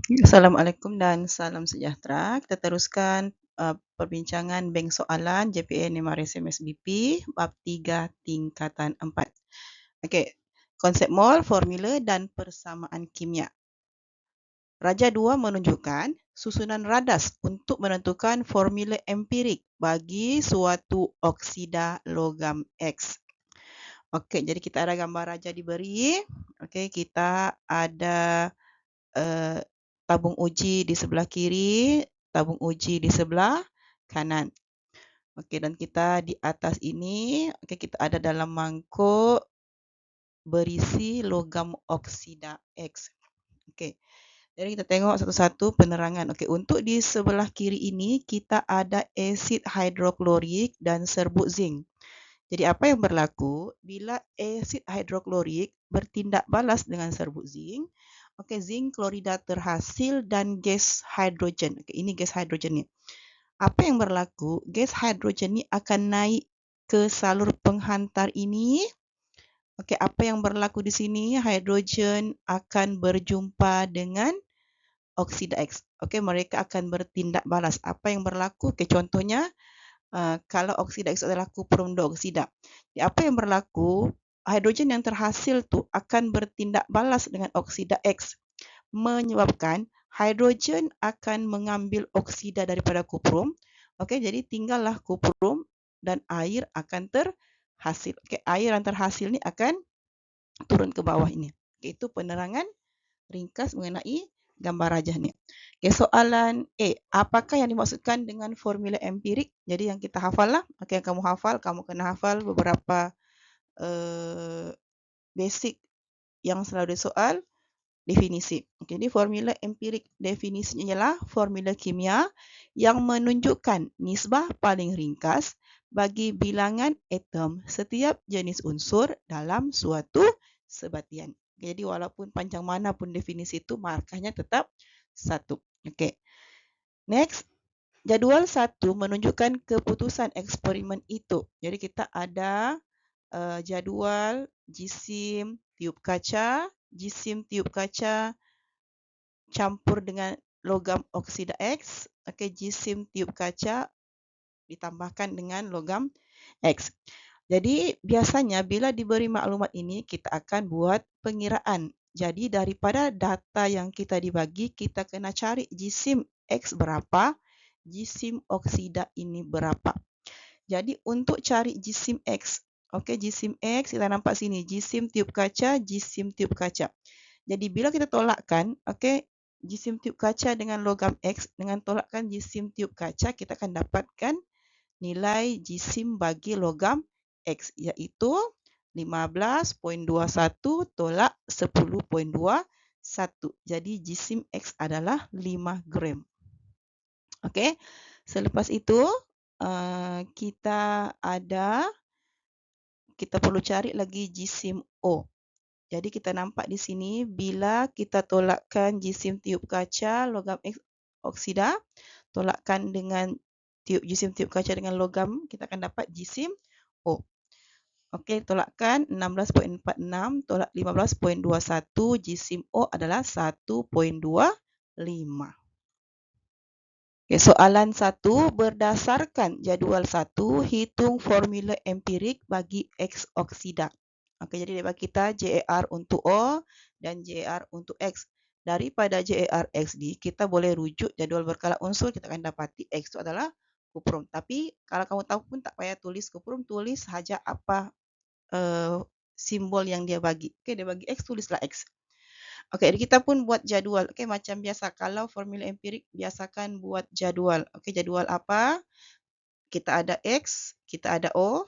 Assalamualaikum dan salam sejahtera. Kita teruskan perbincangan bank soalan JPA Nemara SMSBP bab 3 tingkatan 4. Okey, konsep mol, formula dan persamaan kimia. Raja 2 menunjukkan susunan radas untuk menentukan formula empirik bagi suatu oksida logam X. Okey, jadi kita ada gambar raja diberi. Okey, kita ada tabung uji di sebelah kiri, tabung uji di sebelah kanan. Okey, dan kita di atas ini, okey, kita ada dalam mangkuk berisi logam oksida X. Okey. Jadi kita tengok satu-satu penerangan. Okey, untuk di sebelah kiri ini kita ada asid hidroklorik dan serbuk zinc. Jadi apa yang berlaku bila asid hidroklorik bertindak balas dengan serbuk zinc? Okey, zinc klorida terhasil dan gas hidrogen. Okey, ini gas hidrogen ni. Apa yang berlaku? Gas hidrogen ni akan naik ke salur penghantar ini. Okey, apa yang berlaku di sini? Hidrogen akan berjumpa dengan oksida X. Okey, mereka akan bertindak balas. Apa yang berlaku? Okey, contohnya kalau oksida X adalah kuprum 2 oksida. Jadi, apa yang berlaku? Hidrogen yang terhasil tu akan bertindak balas dengan oksida X, menyebabkan hidrogen akan mengambil oksida daripada kuprum. Okey, jadi tinggallah kuprum dan air akan terhasil. Okey, air yang terhasil ni akan turun ke bawah ini. Okay, itu penerangan ringkas mengenai gambar rajah ni. Okay, soalan A. Apakah yang dimaksudkan dengan formula empirik? Jadi yang kita hafal lah. Okay, yang kamu hafal, kamu kena hafal beberapa basic yang selalu disoal. Definisi. Okay, jadi formula empirik definisinya ialah formula kimia yang menunjukkan nisbah paling ringkas bagi bilangan atom setiap jenis unsur dalam suatu sebatian. Okay, jadi walaupun panjang mana pun definisi itu, markahnya tetap 1. Okay. Next, jadual 1 menunjukkan keputusan eksperimen itu. Jadi kita ada jadual jisim tiup kaca. Jisim tiup kaca campur dengan logam oksida X. Okey, jisim tiup kaca ditambahkan dengan logam X. Jadi biasanya bila diberi maklumat ini kita akan buat pengiraan. Jadi daripada data yang kita dibagi, kita kena cari jisim X berapa, jisim oksida ini berapa. Jadi untuk cari jisim X, okey, jisim X kita nampak sini, jisim tiup kaca, jisim tiup kaca. Jadi bila kita tolakkan, okey, jisim tiup kaca dengan logam X dengan tolakkan jisim tiup kaca, kita akan dapatkan nilai jisim bagi logam X, iaitu 15.21 tolak 10.21. Jadi jisim X adalah 5 gram. Okey, selepas itu kita perlu cari lagi jisim O. Jadi kita nampak di sini bila kita tolakkan jisim tiup kaca logam X oksida, tolakkan dengan jisim tiup kaca dengan logam, kita akan dapat jisim O. Okey, tolakkan 16.46 tolak 15.21, jisim O adalah 1.25. Okay, soalan 1, berdasarkan jadual 1, hitung formula empirik bagi X oksida. Okay, jadi dia bagi kita JAR untuk O dan JAR untuk X. Daripada JAR XD, kita boleh rujuk jadual berkala unsur, kita akan dapati X itu adalah kuprum. Tapi kalau kamu tahu pun tak payah tulis kuprum, tulis sahaja apa simbol yang dia bagi. Okay, dia bagi X, tulislah X. Okey, jadi kita pun buat jadual. Okey, macam biasa. Kalau formula empirik, biasakan buat jadual. Okey, jadual apa? Kita ada X, kita ada O.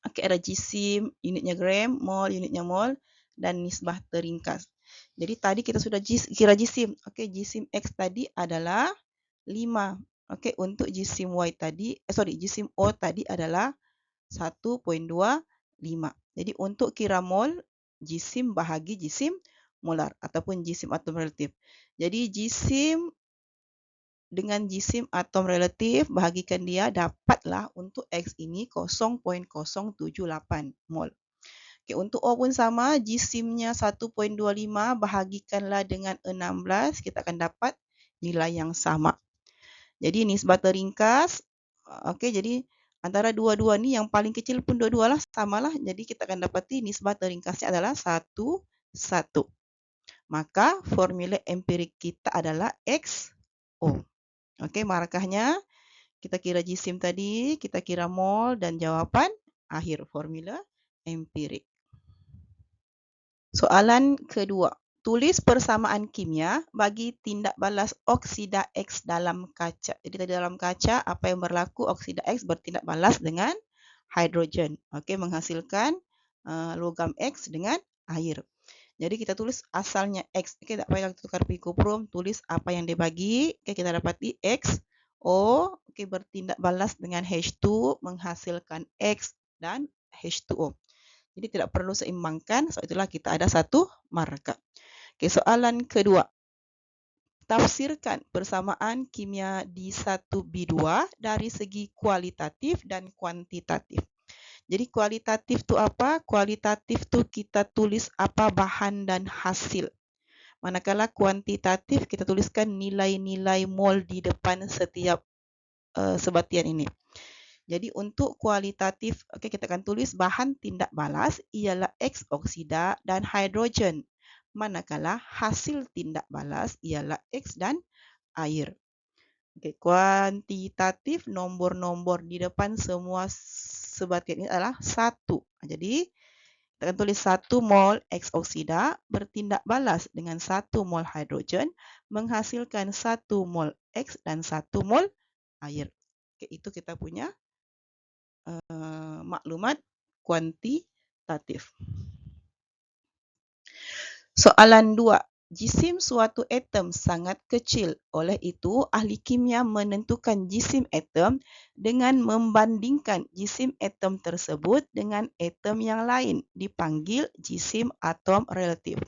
Okey, ada jisim, unitnya gram, mol, unitnya mol, dan nisbah teringkas. Jadi tadi kita sudah kira jisim. Okey, jisim X tadi adalah 5. Okey, untuk jisim Y tadi, jisim O tadi adalah 1.25. Jadi untuk kira mol, jisim bahagi jisim molar ataupun jisim atom relatif. Jadi jisim dengan jisim atom relatif, bahagikan dia, dapatlah untuk X ini 0.078 mol. Okey, untuk O pun sama, jisimnya 1.25 bahagikanlah dengan 16, kita akan dapat nilai yang sama. Jadi nisbah teringkas, okey, jadi antara dua-dua ni yang paling kecil pun dua-dualah samalah. Jadi kita akan dapati nisbah teringkasnya adalah 1, 1. Maka formula empirik kita adalah XO. Okey, markahnya kita kira jisim tadi, kita kira mol dan jawapan akhir formula empirik. Soalan kedua. Tulis persamaan kimia bagi tindak balas oksida X dalam kaca. Jadi tadi dalam kaca apa yang berlaku, oksida X bertindak balas dengan hidrogen. Okey, menghasilkan logam X dengan air. Jadi kita tulis asalnya X. Okey, tak payah kita tukar pergi kuprum, tulis apa yang dia bagi. Okey, kita dapati X O, okey, bertindak balas dengan H2 menghasilkan X dan H2O. Jadi tidak perlu seimbangkan, sebab itulah kita ada satu markah. Okey, soalan kedua. Tafsirkan persamaan kimia D1B2 dari segi kualitatif dan kuantitatif. Jadi kualitatif tu apa? Kualitatif tu kita tulis apa bahan dan hasil. Manakala kuantitatif kita tuliskan nilai-nilai mol di depan setiap sebatian ini. Jadi untuk kualitatif, okey, kita akan tulis bahan tindak balas ialah X oksida dan hidrogen. Manakala hasil tindak balas ialah X dan air. Okey, kuantitatif nombor-nombor di depan semua sebatian ini adalah 1. Jadi kita akan tulis 1 mol X oksida bertindak balas dengan 1 mol hidrogen menghasilkan 1 mol X dan 1 mol air. Okey, itu kita punya maklumat kuantitatif. Soalan 2. Jisim suatu atom sangat kecil. Oleh itu, ahli kimia menentukan jisim atom dengan membandingkan jisim atom tersebut dengan atom yang lain, dipanggil jisim atom relatif.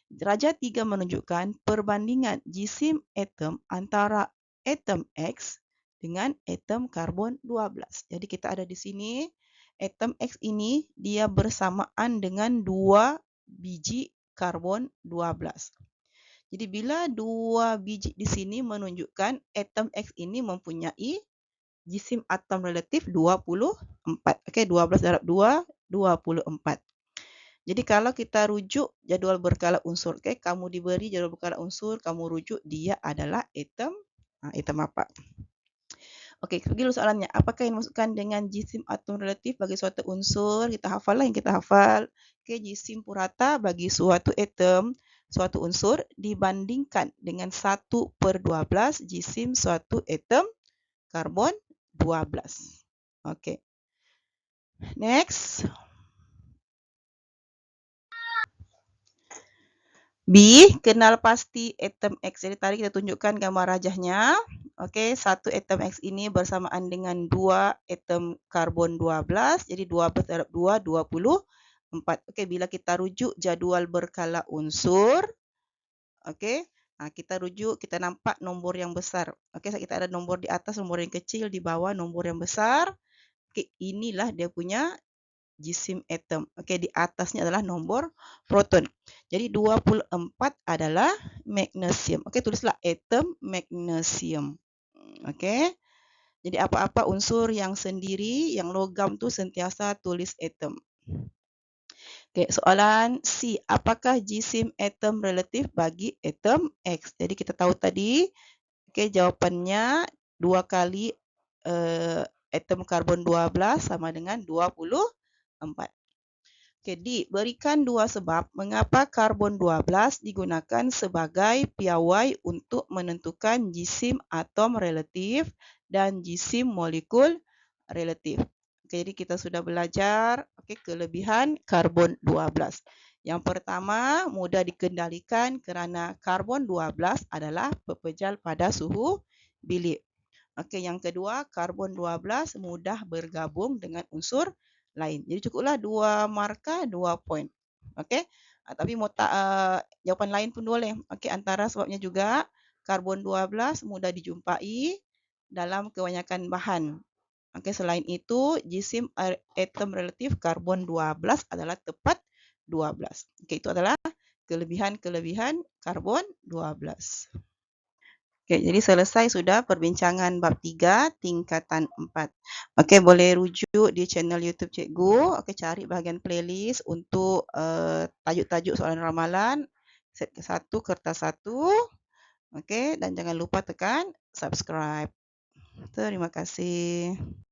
Darjah 3 menunjukkan perbandingan jisim atom antara atom X dengan atom karbon 12. Jadi kita ada di sini atom X ini dia bersamaan dengan 2 biji karbon 12. Jadi bila 2 biji di sini menunjukkan atom X ini mempunyai jisim atom relatif 24. Okey, 12 darab 2, 24. Jadi kalau kita rujuk jadual berkala unsur, okey, kamu diberi jadual berkala unsur, kamu rujuk dia adalah atom apa? Okey, pergi dulu soalannya. Apakah yang dimaksudkan dengan jisim atom relatif bagi suatu unsur? Kita hafal lah yang kita hafal. Okey, jisim purata bagi suatu atom, suatu unsur dibandingkan dengan 1/12 jisim suatu atom karbon 12. Okey. Next. B. Kenal pasti atom X. Jadi tadi kita tunjukkan gambar rajahnya. Okey, satu atom X ini bersamaan dengan 2 atom karbon 12. Jadi 12 darab 2, 24. Okey, bila kita rujuk jadual berkala unsur. Okey, kita rujuk, kita nampak nombor yang besar. Okey, kita ada nombor di atas, nombor yang kecil, di bawah nombor yang besar. Okey, inilah dia punya jisim atom. Okey, di atasnya adalah nombor proton. Jadi 24 adalah magnesium. Okey, tulislah atom magnesium. Okey. Jadi apa-apa unsur yang sendiri, yang logam tu sentiasa tulis atom. Okey, soalan C. Apakah jisim atom relatif bagi atom X? Jadi kita tahu tadi, okey, jawapannya 2 kali atom karbon 12 sama dengan 24. Okey, diberikan 2 sebab mengapa karbon 12 digunakan sebagai piawai untuk menentukan jisim atom relatif dan jisim molekul relatif. Okey, jadi kita sudah belajar kelebihan karbon 12. Yang pertama, mudah dikendalikan kerana karbon 12 adalah pepejal pada suhu bilik. Okey, yang kedua, karbon 12 mudah bergabung dengan unsur lain. Jadi cukuplah 2 markah, 2 poin. Okey. Tapi jawapan lain pun boleh. Okey, antara sebabnya juga karbon 12 mudah dijumpai dalam kebanyakan bahan. Okey, selain itu, jisim atom relatif karbon 12 adalah tepat 12. Okey, itu adalah kelebihan-kelebihan karbon 12. Okey, jadi selesai sudah perbincangan bab 3 tingkatan 4. Okey, boleh rujuk di channel YouTube cikgu. Okey, cari bahagian playlist untuk tajuk-tajuk soalan ramalan. Set ke 1, kertas 1. Okey, dan jangan lupa tekan subscribe. Terima kasih.